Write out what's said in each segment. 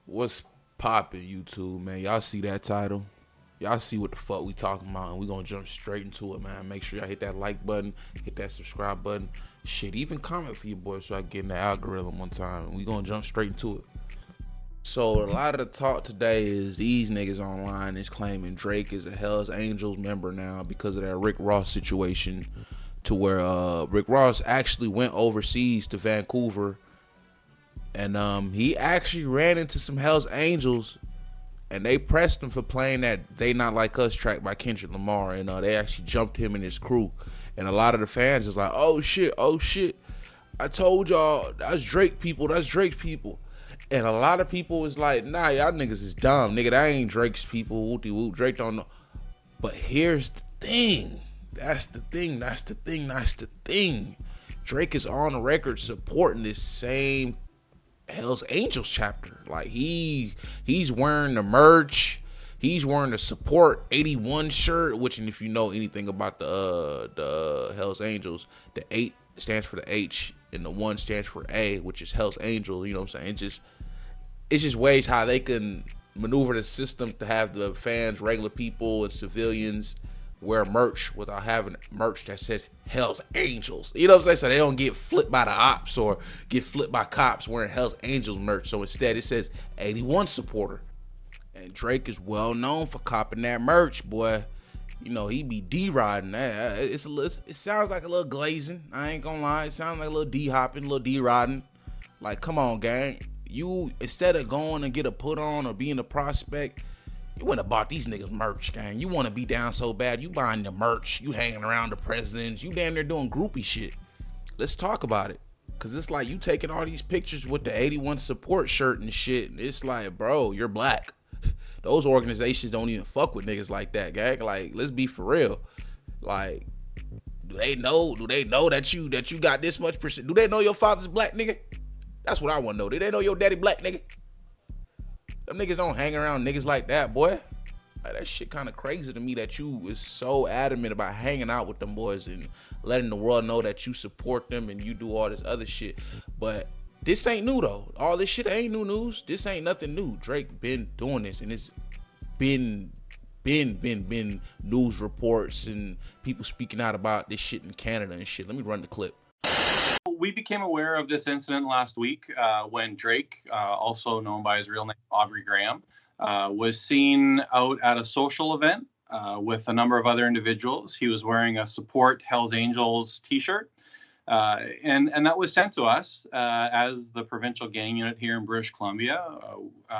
What's poppin', YouTube, man? Y'all see that title? Y'all see what the fuck we talking about, and we gonna jump straight into it, man. Make sure y'all hit that like button, hit that subscribe button. Shit, even comment for you boys so I get in the algorithm one time, and we gonna jump straight into it. So a lot of the talk today is these niggas online is claiming Drake is a Hells Angels member now because of that Rick Ross situation, to where Rick Ross actually went overseas to Vancouver, and he actually ran into some Hells Angels, and they pressed him for playing that They Not Like Us track by Kendrick Lamar, and they actually jumped him and his crew. And a lot of the fans is like, oh shit, I told y'all, that's Drake people, that's Drake's people. And a lot of people was like, nah, y'all niggas is dumb, nigga, that ain't Drake's people, whoopty whoop, Drake don't know. But here's the thing, that's the thing. Drake is on the record supporting this same Hells Angels chapter. Like he's wearing the merch, he's wearing the Support 81 shirt, which, and if you know anything about the Hells Angels, the 8 stands for the H and the 1 stands for A, which is Hells Angels. You know what I'm saying? It's just ways how they can maneuver the system to have the fans, regular people and civilians, wear merch without having merch that says Hells Angels. You know what I'm saying? So they don't get flipped by the ops or get flipped by cops wearing Hells Angels merch. So instead it says 81 supporter. And Drake is well known for copping that merch, boy. You know, he be D-riding that. It sounds like a little glazing. I ain't gonna lie. It sounds like a little D-hopping, a little D-riding. Like, come on, gang. You, instead of going and get a put on or being a prospect, you wouldn't have bought these niggas merch, gang. You want to be down so bad, you buying the merch, you hanging around the presidents, you damn near doing groupie shit. Let's talk about it. Cause it's like you taking all these pictures with the 81 support shirt and shit. And it's like, bro, you're black. Those organizations don't even fuck with niggas like that, gang. Like, let's be for real. Like, do they know that you got this much percent? Do they know your father's black, nigga? That's what I want to know. Do they know your daddy black, nigga? Them niggas don't hang around niggas like that, boy. Like, that shit kind of crazy to me that you is so adamant about hanging out with them boys and letting the world know that you support them and you do all this other shit. But this ain't new though. All this shit ain't new news. This ain't nothing new. Drake been doing this, and it's been news reports and people speaking out about this shit in Canada and shit. Let me run the clip. We became aware of this incident last week when Drake, also known by his real name, Aubrey Graham, was seen out at a social event with a number of other individuals. He was wearing a Support Hells Angels t-shirt. And that was sent to us as the provincial gang unit here in British Columbia.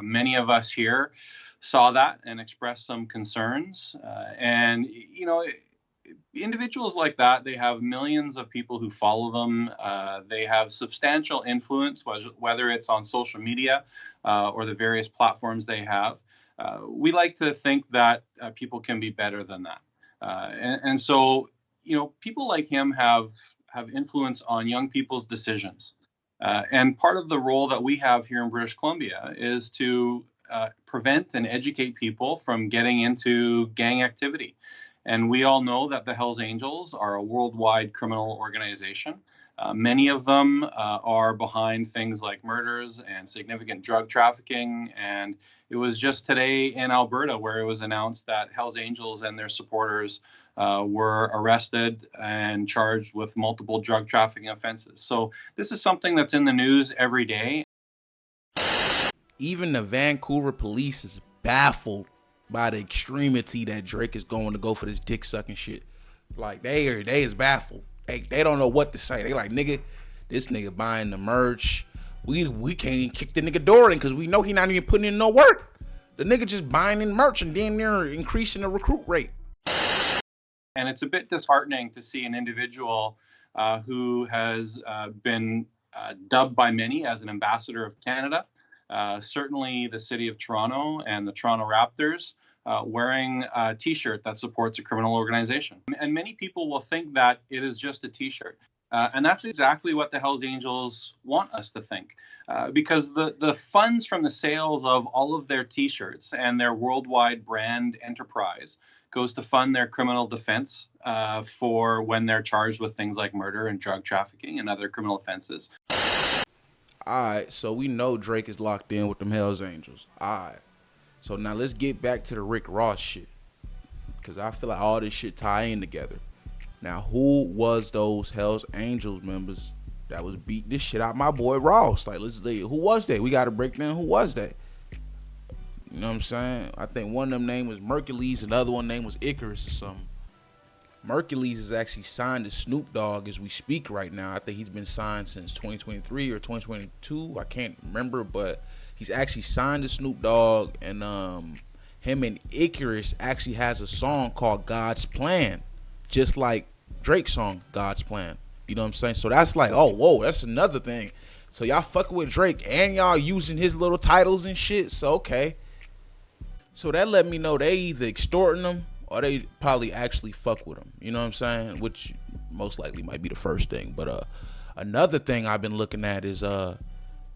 Many of us here saw that and expressed some concerns. And, you know, individuals like that, they have millions of people who follow them. They have substantial influence, whether it's on social media or the various platforms they have. We like to think that people can be better than that. And so, you know, people like him have influence on young people's decisions. And part of the role that we have here in British Columbia is to prevent and educate people from getting into gang activity. And we all know that the Hells Angels are a worldwide criminal organization. Many of them are behind things like murders and significant drug trafficking. And it was just today in Alberta where it was announced that Hells Angels and their supporters were arrested and charged with multiple drug trafficking offenses. So this is something that's in the news every day. Even the Vancouver police is baffled by the extremity that Drake is going to go for this dick sucking shit. Like, they is baffled. They don't know what to say. They like, nigga, this nigga buying the merch. We can't even kick the nigga door in because we know he not even putting in no work. The nigga just buying in merch and damn near increasing the recruit rate. And it's a bit disheartening to see an individual who has been dubbed by many as an ambassador of Canada. Certainly the city of Toronto and the Toronto Raptors wearing a t-shirt that supports a criminal organization. And many people will think that it is just a t-shirt. And that's exactly what the Hells Angels want us to think. Because the funds from the sales of all of their t-shirts and their worldwide brand enterprise goes to fund their criminal defense for when they're charged with things like murder and drug trafficking and other criminal offenses. Alright, so we know Drake is locked in with them Hells Angels. Alright. So now let's get back to the Rick Ross shit. Cause I feel like all this shit tie in together. Now, who was those Hells Angels members that was beating this shit out my boy Ross? Like, who was they? We gotta break down who was they. You know what I'm saying? I think one of them name was Mercules, another one name was Icarus or something. Mercules is actually signed to Snoop Dogg as we speak right now. I think he's been signed since 2023 or 2022. I can't remember, but he's actually signed to Snoop Dogg, and him and Icarus actually has a song called God's Plan, just like Drake's song God's Plan. You know what I'm saying? So that's like, oh, whoa, that's another thing. So y'all fucking with Drake and y'all using his little titles and shit. So okay. So that let me know they either extorting them or they probably actually fuck with him. You know what I'm saying? Which most likely might be the first thing. But another thing I've been looking at is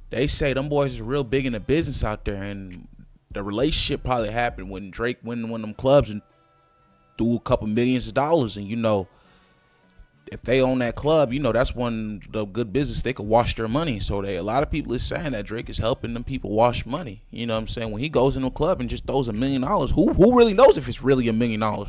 they say them boys is real big in the business out there, and the relationship probably happened when Drake went in one of them clubs and threw a couple millions of dollars. And you know, if they own that club, you know, that's one the good business. They could wash their money. So a lot of people is saying that Drake is helping them people wash money. You know what I'm saying? When he goes in a club and just throws $1 million, who really knows if it's really $1 million?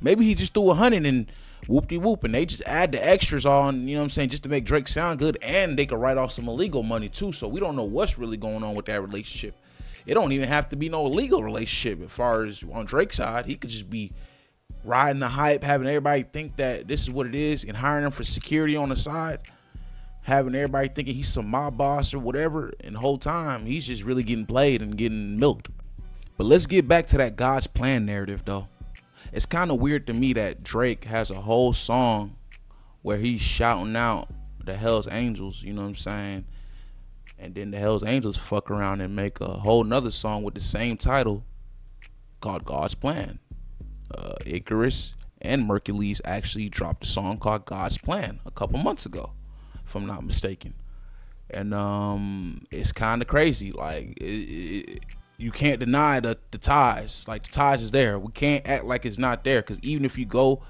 Maybe he just threw 100 and whoop-de-whoop, and they just add the extras on, you know what I'm saying, just to make Drake sound good, and they could write off some illegal money too. So we don't know what's really going on with that relationship. It don't even have to be no illegal relationship as far as on Drake's side. He could just be riding the hype, having everybody think that this is what it is, and hiring him for security on the side, having everybody thinking he's some mob boss or whatever, and the whole time he's just really getting played and getting milked. But let's get back to that God's Plan narrative though. It's kind of weird to me that Drake has a whole song where he's shouting out the Hells Angels, you know what I'm saying, and then the Hells Angels fuck around and make a whole nother song with the same title called God's Plan. Icarus and Mercules actually dropped a song called God's Plan a couple months ago, if I'm not mistaken. And it's kind of crazy. Like, you can't deny the ties. Like, the ties is there. We can't act like it's not there, because even if you go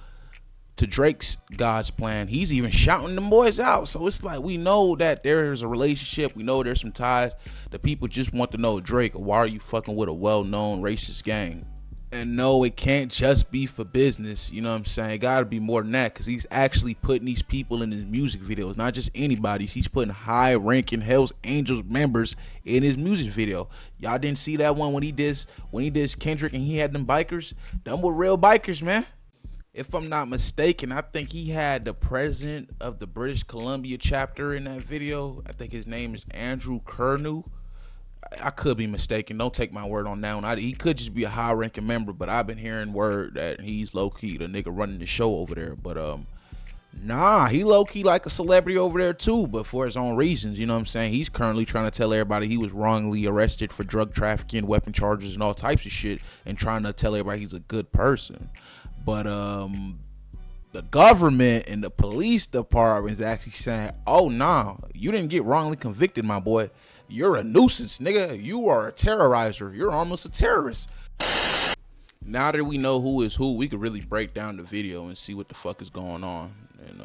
to Drake's God's Plan, he's even shouting them boys out. So it's like, we know that there's a relationship. We know there's some ties. The people just want to know, Drake, why are you fucking with a well-known racist gang? And no, it can't just be for business. You know what I'm saying? It gotta be more than that, because he's actually putting these people in his music videos. Not just anybody. He's putting high-ranking Hells Angels members in his music video. Y'all didn't see that one when he did Kendrick and he had them bikers? Them were real bikers, man. If I'm not mistaken, I think he had the president of the British Columbia chapter in that video. I think his name is Andrew Kernew. I could be mistaken. Don't take my word on that one. He could just be a high-ranking member, but I've been hearing word that he's low-key the nigga running the show over there. But nah, he low-key like a celebrity over there too, but for his own reasons. You know what I'm saying? He's currently trying to tell everybody he was wrongly arrested for drug trafficking, weapon charges, and all types of shit, and trying to tell everybody he's a good person. But the government and the police department is actually saying, oh nah, you didn't get wrongly convicted, my boy. You're a nuisance, nigga. You are a terrorizer. You're almost a terrorist. Now that we know who is who, we could really break down the video and see what the fuck is going on. And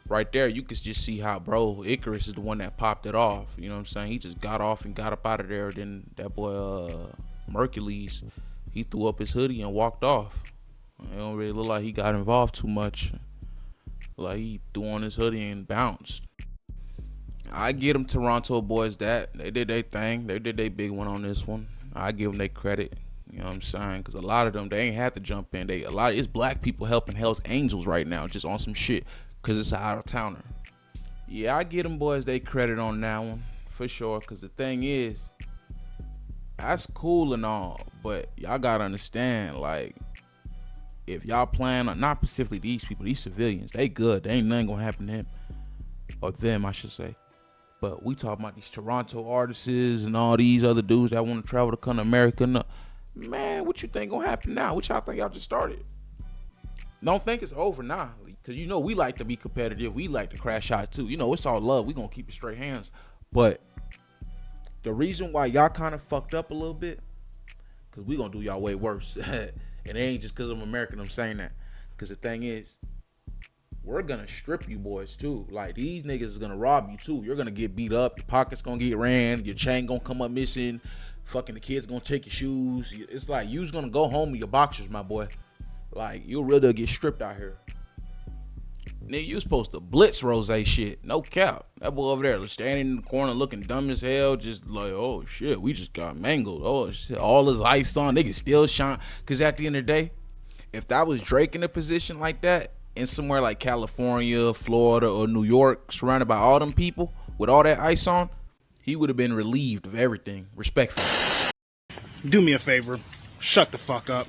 right there, you could just see how, bro, Icarus is the one that popped it off. You know what I'm saying? He just got off and got up out of there. Then that boy, Mercules, he threw up his hoodie and walked off. It don't really look like he got involved too much. Like, he threw on his hoodie and bounced. I give them Toronto boys that. They did their thing. They did their big one on this one. I give them their credit. You know what I'm saying? Because a lot of them, they ain't had to jump in. It's black people helping Hells Angels right now, just on some shit, because it's an out-of-towner. Yeah, I give them boys their credit on that one, for sure. Because the thing is, that's cool and all, but y'all got to understand, like, if y'all plan on, not specifically these people, these civilians, they good. There ain't nothing going to happen to him. Or them, I should say. But we talking about these Toronto artists and all these other dudes that want to travel to come to America. No, man, what you think gonna happen now? What y'all think y'all just started? Don't think it's over now. Because you know we like to be competitive. We like to crash out too. You know, it's all love. We gonna keep it straight hands. But the reason why y'all kind of fucked up a little bit, because we gonna do y'all way worse. And it ain't just because I'm American I'm saying that. Because the thing is, we're gonna strip you boys too. Like, these niggas is gonna rob you too. You're gonna get beat up. Your pocket's gonna get ran. Your chain gonna come up missing. Fucking the kids gonna take your shoes. It's like you's gonna go home with your boxers, my boy. Like, you'll really get stripped out here. Nigga, you supposed to blitz Rose shit. No cap. That boy over there standing in the corner looking dumb as hell. Just like, oh shit, we just got mangled. Oh shit, all his ice on. Nigga still shine. Cause at the end of the day, if that was Drake in a position like that, in somewhere like California, Florida, or New York, surrounded by all them people with all that ice on, he would have been relieved of everything. Respectfully. Do me a favor. Shut the fuck up.